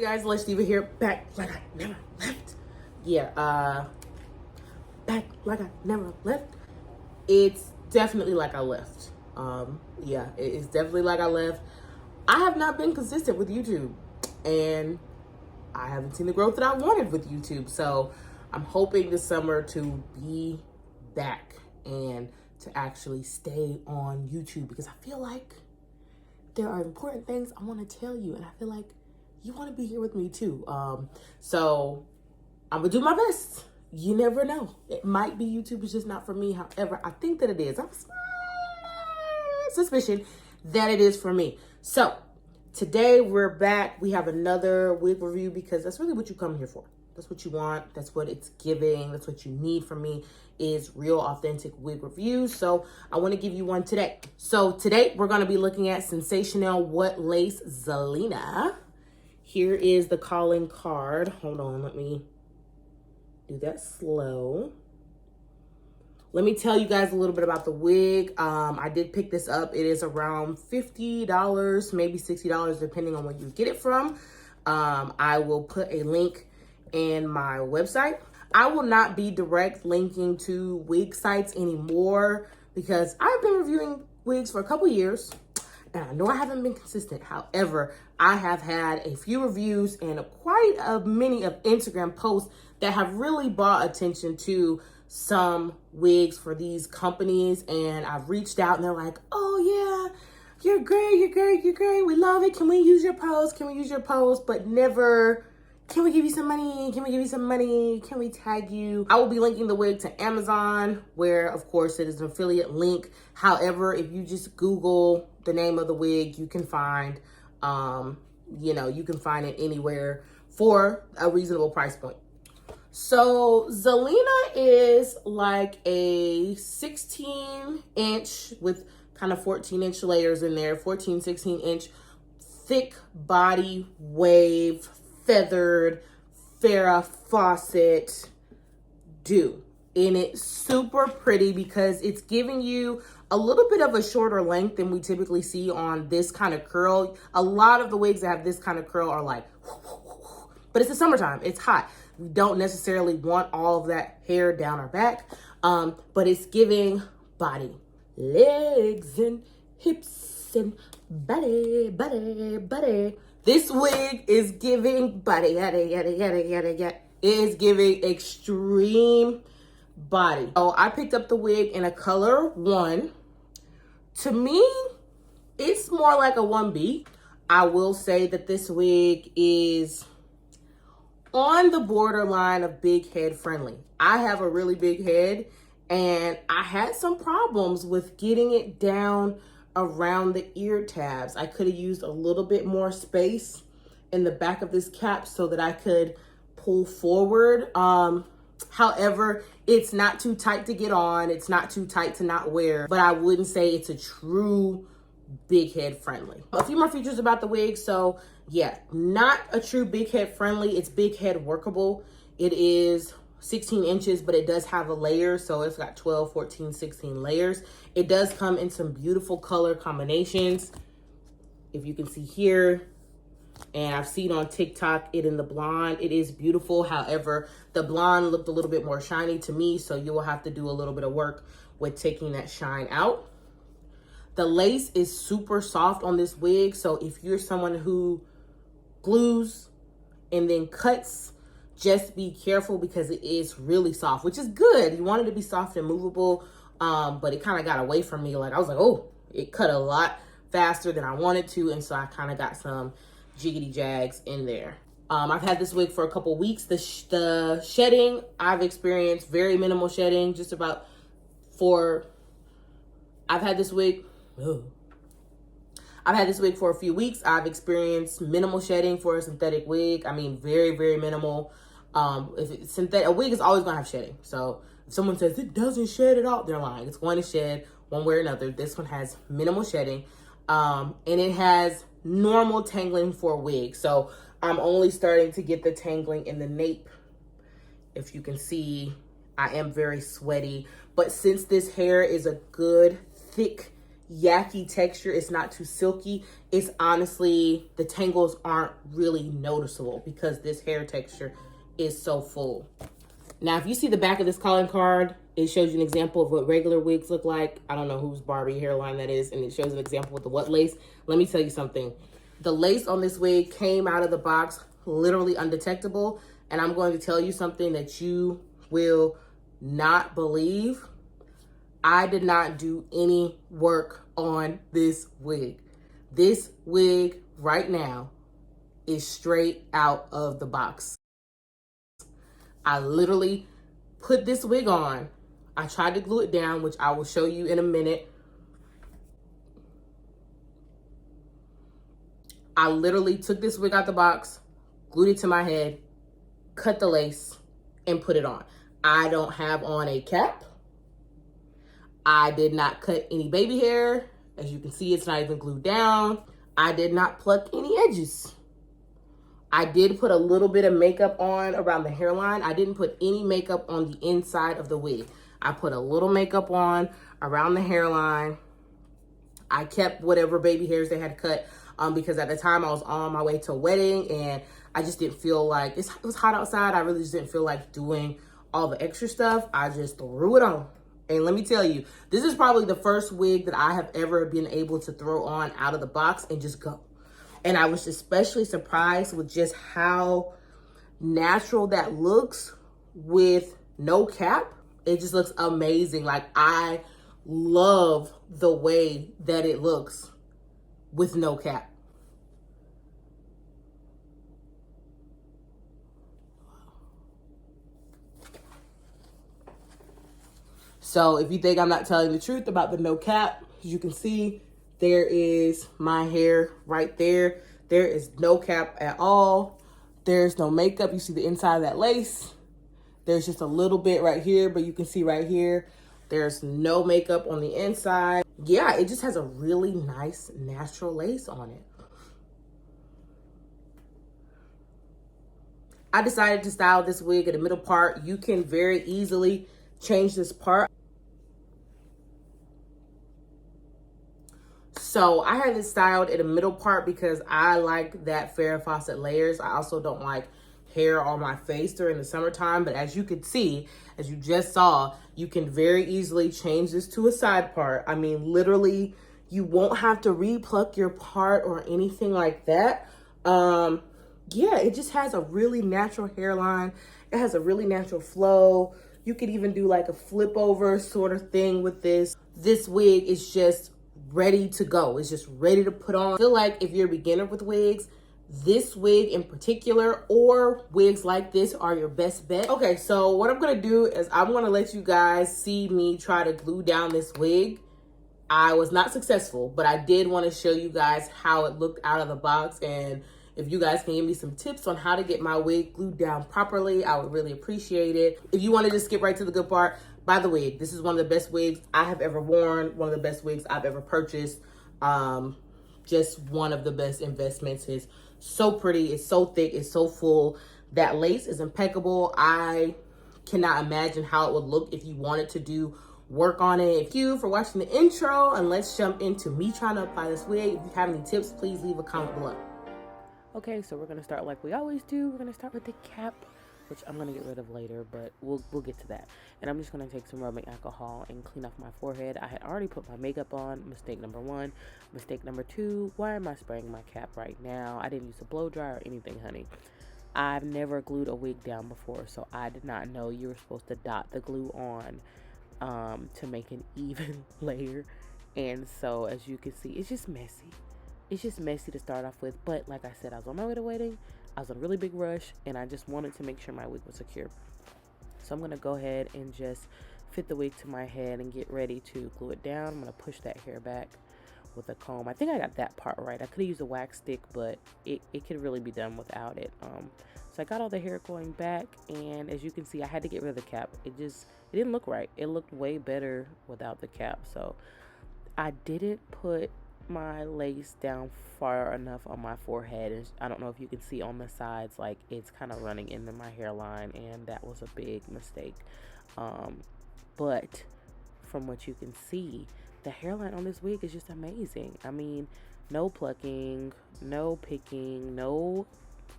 guys, Thelushdiva here, back like I never left. Back like I never left. It's definitely like I left. It is definitely like I left. I have not been consistent with YouTube, and I haven't seen the growth that I wanted with YouTube. So I'm hoping this summer to be back and to actually stay on YouTube, because I feel like there are important things I want to tell you, and I feel like you want to be here with me too. So I'm gonna do my best. You never know. It might be YouTube is just not for me. However, I think that it is. I have a small suspicion that it is for me. So today we're back. We have another wig review, because that's really what you come here for. That's what you want. That's what it's giving. That's what you need from me, is real authentic wig reviews. So I want to give you one today. So today we're going to be looking at Sensationnel What Lace Zelena. Here is the calling card. Hold on, let me do that slow. Let me tell you guys a little bit about the wig. I did pick this up. It is around $50, maybe $60, depending on where you get it from. I will put a link in my website. I will not be direct linking to wig sites anymore, because I've been reviewing wigs for a couple years, and I know I haven't been consistent. However, I have had a few reviews and quite a many of Instagram posts that have really brought attention to some wigs for these companies, and I've reached out and they're like, oh yeah, you're great, you're great, you're great, we love it, can we use your post, can we use your post, but never, can we give you some money, can we give you some money, can we tag you? I will be linking the wig to Amazon, where of course it is an affiliate link. However, if you just Google the name of the wig, you can find, you can find it anywhere for a reasonable price point. So Zelena is like a 16-inch with kind of 14-inch layers in there, 14, 16-inch thick body wave feathered Farrah Fawcett do. And it's super pretty because it's giving you a little bit of a shorter length than we typically see on this kind of curl. A lot of the wigs that have this kind of curl are like, but it's the summertime, it's hot. We don't necessarily want all of that hair down our back, but it's giving body, legs and hips and body, body, body. This wig is giving body, yada, yada, yada, yada, yada. It is giving extreme body. So I picked up the wig in a color 1. To me, it's more like a 1B. I will say that this wig is on the borderline of big head friendly. I have a really big head, and I had some problems with getting it down around the ear tabs. I could have used a little bit more space in the back of this cap so that I could pull forward. However, it's not too tight to get on. It's not too tight to not wear, but I wouldn't say it's a true big head friendly. A few more features about the wig. So yeah, not a true big head friendly. It's big head workable. It is 16 inches, but it does have a layer. So it's got 12, 14, 16 layers. It does come in some beautiful color combinations. If you can see here, and I've seen on TikTok it in the blonde. It is beautiful. However, the blonde looked a little bit more shiny to me, so you will have to do a little bit of work with taking that shine out. The lace is super soft on this wig, so if you're someone who glues and then cuts, just be careful, because it is really soft, which is good. You want it to be soft and movable, but it kind of got away from me. Like, I was like, oh, it cut a lot faster than I wanted to, and so I kind of got some jiggity jags in there. I've had this wig for a couple weeks. The shedding, I've experienced very minimal shedding, just about I've had this wig for a few weeks. I've experienced minimal shedding for a synthetic wig. I mean, very, very minimal. If it's synthetic, a wig is always gonna have shedding. So if someone says it doesn't shed at all, they're lying. It's going to shed one way or another. This one has minimal shedding, and it has normal tangling for a wig. So I'm only starting to get the tangling in the nape. If you can see, I am very sweaty, but since this hair is a good thick yucky texture. It's not too silky. It's honestly, the tangles aren't really noticeable because this hair texture is so full. Now, if you see the back of this calling card, it shows you an example of what regular wigs look like. I don't know whose Barbie hairline that is, and it shows an example with the what lace. Let me tell you something. The lace on this wig came out of the box literally undetectable, and I'm going to tell you something that you will not believe. I did not do any work on this wig. This wig right now is straight out of the box. I literally put this wig on. I tried to glue it down, which I will show you in a minute. I literally took this wig out the box, glued it to my head, cut the lace, and put it on. I don't have on a cap. I did not cut any baby hair. As you can see, it's not even glued down. I did not pluck any edges. I did put a little bit of makeup on around the hairline. I didn't put any makeup on the inside of the wig. I put a little makeup on around the hairline. I kept whatever baby hairs they had cut because at the time I was on my way to a wedding and I just didn't feel like, it was hot outside. I really just didn't feel like doing all the extra stuff. I just threw it on. And let me tell you, this is probably the first wig that I have ever been able to throw on out of the box and just go. And I was especially surprised with just how natural that looks with no cap. It just looks amazing. Like, I love the way that it looks with no cap. So if you think I'm not telling the truth about the no cap, as you can see, there is my hair right there. There is no cap at all. There's no makeup. You see the inside of that lace. There's just a little bit right here, but you can see right here, there's no makeup on the inside. Yeah, it just has a really nice natural lace on it. I decided to style this wig at the middle part. You can very easily change this part. So I had it styled in the middle part because I like that Farrah Fawcett layers. I also don't like hair on my face during the summertime, but as you could see, as you just saw, you can very easily change this to a side part. I mean, literally, you won't have to repluck your part or anything like that. Yeah, it just has a really natural hairline. It has a really natural flow. You could even do like a flip over sort of thing with this. This wig is just ready to go. It's just ready to put on. I feel like if you're a beginner with wigs, this wig in particular or wigs like this are your best bet. Okay, so what I'm gonna do is I'm gonna let you guys see me try to glue down this wig. I was not successful, but I did want to show you guys how it looked out of the box, and if you guys can give me some tips on how to get my wig glued down properly, I would really appreciate it. If you want to just skip right to the good part, by the way, this is one of the best wigs I have ever worn, one of the best wigs I've ever purchased. Just one of the best investments. It's so pretty, it's so thick, it's so full. That lace is impeccable. I cannot imagine how it would look if you wanted to do work on it. Thank you for watching the intro, and let's jump into me trying to apply this wig. If you have any tips, please leave a comment below. Okay, so we're gonna start like we always do. We're gonna start with the cap, which I'm gonna get rid of later, but we'll get to that. And I'm just gonna take some rubbing alcohol and clean off my forehead. I had already put my makeup on. Mistake number one. Mistake number two, why am I spraying my cap right now? I didn't use a blow dry or anything, honey. I've never glued a wig down before, so I did not know you were supposed to dot the glue on to make an even layer. And so as you can see, it's just messy. It's just messy to start off with, but like I said, I was on my way to wedding. I was in a really big rush, and I just wanted to make sure my wig was secure. So I'm going to go ahead and just fit the wig to my head and get ready to glue it down. I'm going to push that hair back with a comb. I think I got that part right. I could have used a wax stick, but it could really be done without it. So I got all the hair going back, and as you can see, I had to get rid of the cap. It didn't look right. It looked way better without the cap. So I didn't put my lace down far enough on my forehead, and I don't know if you can see on the sides, like it's kind of running into my hairline, and that was a big mistake. But from what you can see, the hairline on this wig is just amazing. I mean, no plucking, no picking, no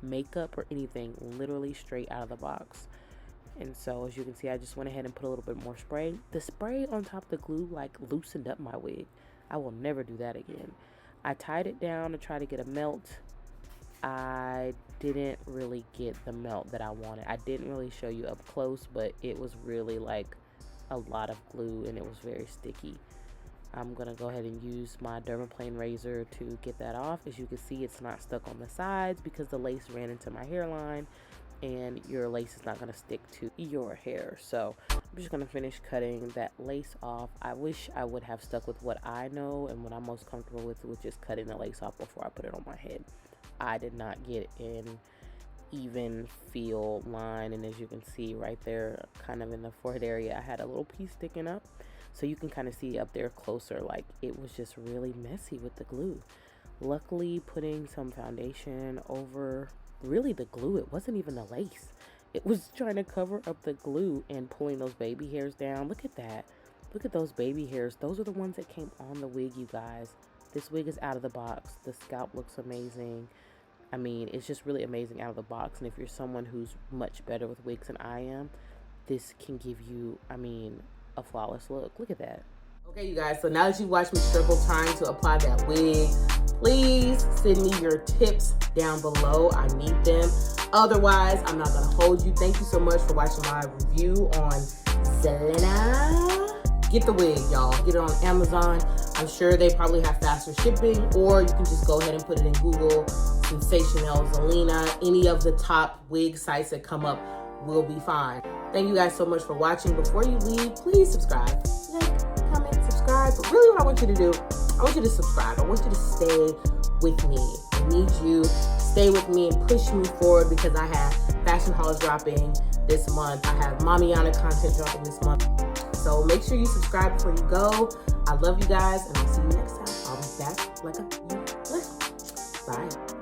makeup or anything, literally straight out of the box. And so as you can see, I just went ahead and put a little bit more spray. The spray on top of the glue like loosened up my wig. I will never do that again. I tied it down to try to get a melt. I didn't really get the melt that I wanted. I didn't really show you up close, but it was really like a lot of glue and it was very sticky. I'm gonna go ahead and use my dermaplane razor to get that off. As you can see, it's not stuck on the sides because the lace ran into my hairline, and your lace is not going to stick to your hair. So I'm just going to finish cutting that lace off. I wish I would have stuck with what I know and what I'm most comfortable with just cutting the lace off before I put it on my head. I did not get an even feel line, and as you can see right there, kind of in the forehead area, I had a little piece sticking up, so you can kind of see up there closer, like it was just really messy with the glue. Luckily, putting some foundation over really the glue, it wasn't even the lace, it was trying to cover up the glue and pulling those baby hairs down. Look at that, look at those baby hairs. Those are the ones that came on the wig, you guys. This wig is out of the box. The scalp looks amazing. I mean, it's just really amazing out of the box. And if you're someone who's much better with wigs than I am, this can give you, I mean, a flawless look. Look at that. Okay, you guys, so now that you've watched me struggle trying to apply that wig, please send me your tips down below. I need them. Otherwise, I'm not going to hold you. Thank you so much for watching my review on Zelena. Get the wig, y'all. Get it on Amazon. I'm sure they probably have faster shipping, or you can just go ahead and put it in Google, Sensationnel, Zelena. Any of the top wig sites that come up will be fine. Thank you guys so much for watching. Before you leave, please subscribe. Like, comment, subscribe. But really what I want you to do, I want you to subscribe. I want you to stay with me. I need you to stay with me and push me forward, because I have fashion hauls dropping this month. I have Mamiana content dropping this month. So make sure you subscribe before you go. I love you guys, and I'll see you next time. I'll be back like a you left. Bye.